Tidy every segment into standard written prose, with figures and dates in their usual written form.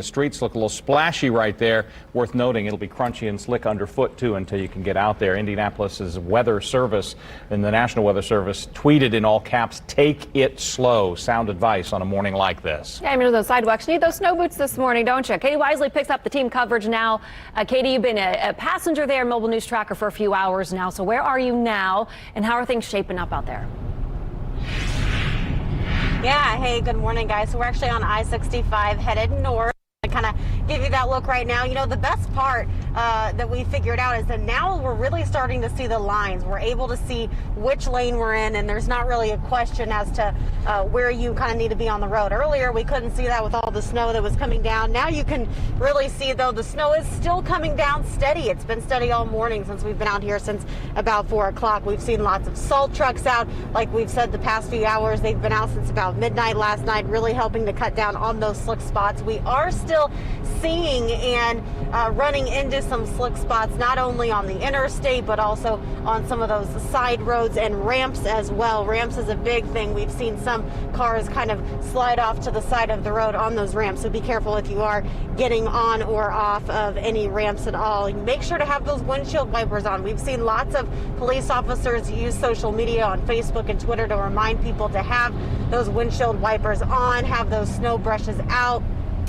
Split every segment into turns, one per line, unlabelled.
The streets look a little splashy right there. Worth noting, it'll be crunchy and slick underfoot, too, until you can get out there. Indianapolis's weather service and the National Weather Service tweeted in all caps, "Take it slow." Sound advice on a morning like this.
Yeah, I mean, those sidewalks. You need those snow boots this morning, don't you? Katie Wisely picks up the team coverage now. Katie, you've been a passenger there, Mobile News Tracker, for a few hours now. So where are you now, and how are things shaping up out there?
Yeah, hey, good morning, guys. So we're actually on I-65 headed north. I kind of give you that look right now. You know, the best part that we figured out is that now we're really starting to see the lines. We're able to see which lane we're in, and there's not really a question as to where you kind of need to be on the road. Earlier, we couldn't see that with all the snow that was coming down. Now you can really see, though, the snow is still coming down steady. It's been steady all morning since we've been out here since about 4 o'clock. We've seen lots of salt trucks out. Like we've said the past few hours, they've been out since about midnight last night, really helping to cut down on those slick spots. We are still seeing and running into some slick spots, not only on the interstate, but also on some of those side roads and ramps as well. Ramps is a big thing. We've seen some cars kind of slide off to the side of the road on those ramps, so be careful if you are getting on or off of any ramps at all. Make sure to have those windshield wipers on. We've seen lots of police officers use social media on Facebook and Twitter to remind people to have those windshield wipers on, have those snow brushes out.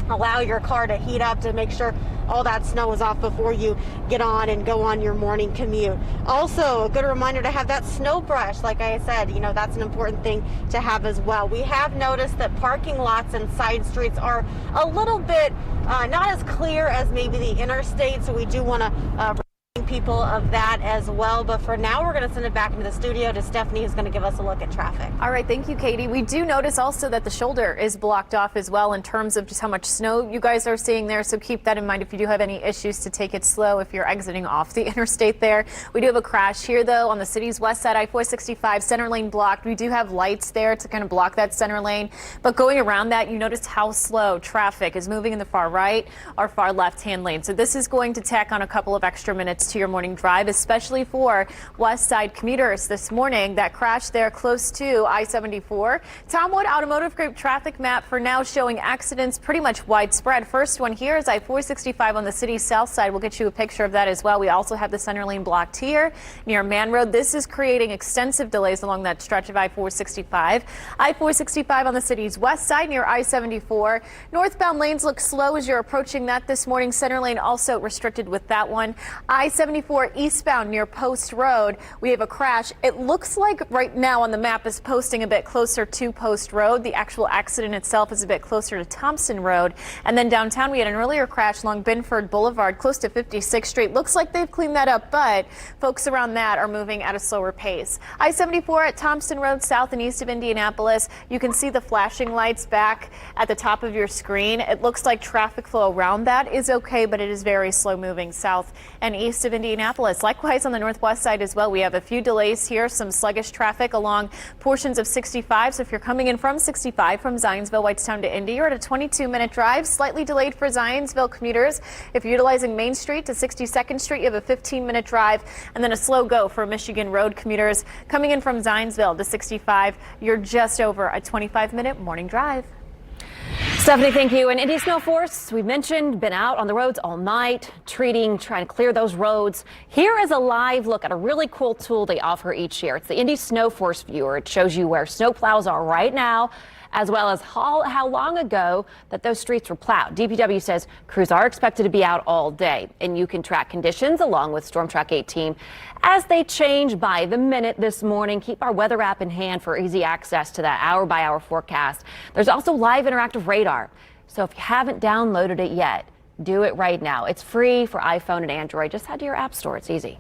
Allow your car to heat up to make sure all that snow is off before you get on and go on your morning commute. Also, a good reminder to have that snow brush. Like I said, you know, that's an important thing to have as well. We have noticed that parking lots and side streets are a little bit not as clear as maybe the interstate, so we do want to people of that as well. But for now, we're going to send it back into the studio to Stephanie, who's going to give us a look at traffic.
All right, thank you, Katie. We do notice also that the shoulder is blocked off as well in terms of just how much snow you guys are seeing there. So keep that in mind if you do have any issues to take it slow if you're exiting off the interstate there. We do have a crash here, though, on the city's west side, I-465 center lane blocked. We do have lights there to kind of block that center lane. But going around that, you notice how slow traffic is moving in the far right or far left-hand lane. So this is going to tack on a couple of extra minutes to your morning drive, especially for west side commuters this morning. That crash there close to I-74. Tom Wood Automotive Group traffic map for now showing accidents pretty much widespread. First one here is I-465 on the city's south side. We'll get you a picture of that as well. We also have the center lane blocked here near Man Road. This is creating extensive delays along that stretch of I-465. I-465 on the city's west side near I-74. Northbound lanes look slow as you're approaching that this morning. Center lane also restricted with that one. I-74 eastbound near Post Road, we have a crash. It looks like right now on the map is posting a bit closer to Post Road. The actual accident itself is a bit closer to Thompson Road. And then downtown, we had an earlier crash along Binford Boulevard, close to 56th Street. Looks like they've cleaned that up, but folks around that are moving at a slower pace. I-74 at Thompson Road, south and east of Indianapolis. You can see the flashing lights back at the top of your screen. It looks like traffic flow around that is okay, but it is very slow moving south and east of Indianapolis. Likewise on the northwest side as well, we have a few delays here, some sluggish traffic along portions of 65. So if you're coming in from 65 from Zionsville, Whitestown to Indy, you're at a 22-minute drive, slightly delayed for Zionsville commuters. If you're utilizing Main Street to 62nd Street, you have a 15-minute drive, and then a slow go for Michigan Road commuters. Coming in from Zionsville to 65, you're just over a 25-minute morning drive.
Stephanie, thank you. And Indy Snow Force, we mentioned, been out on the roads all night, trying to clear those roads. Here is a live look at a really cool tool they offer each year. It's the Indy Snow Force Viewer. It shows you where snow plows are right now, as well as how long ago that those streets were plowed. DPW says crews are expected to be out all day, and you can track conditions along with Storm Track 18 as they change by the minute this morning. Keep our weather app in hand for easy access to that hour-by-hour forecast. There's also live interactive radar, so if you haven't downloaded it yet, do it right now. It's free for iPhone and Android. Just head to your app store. It's easy.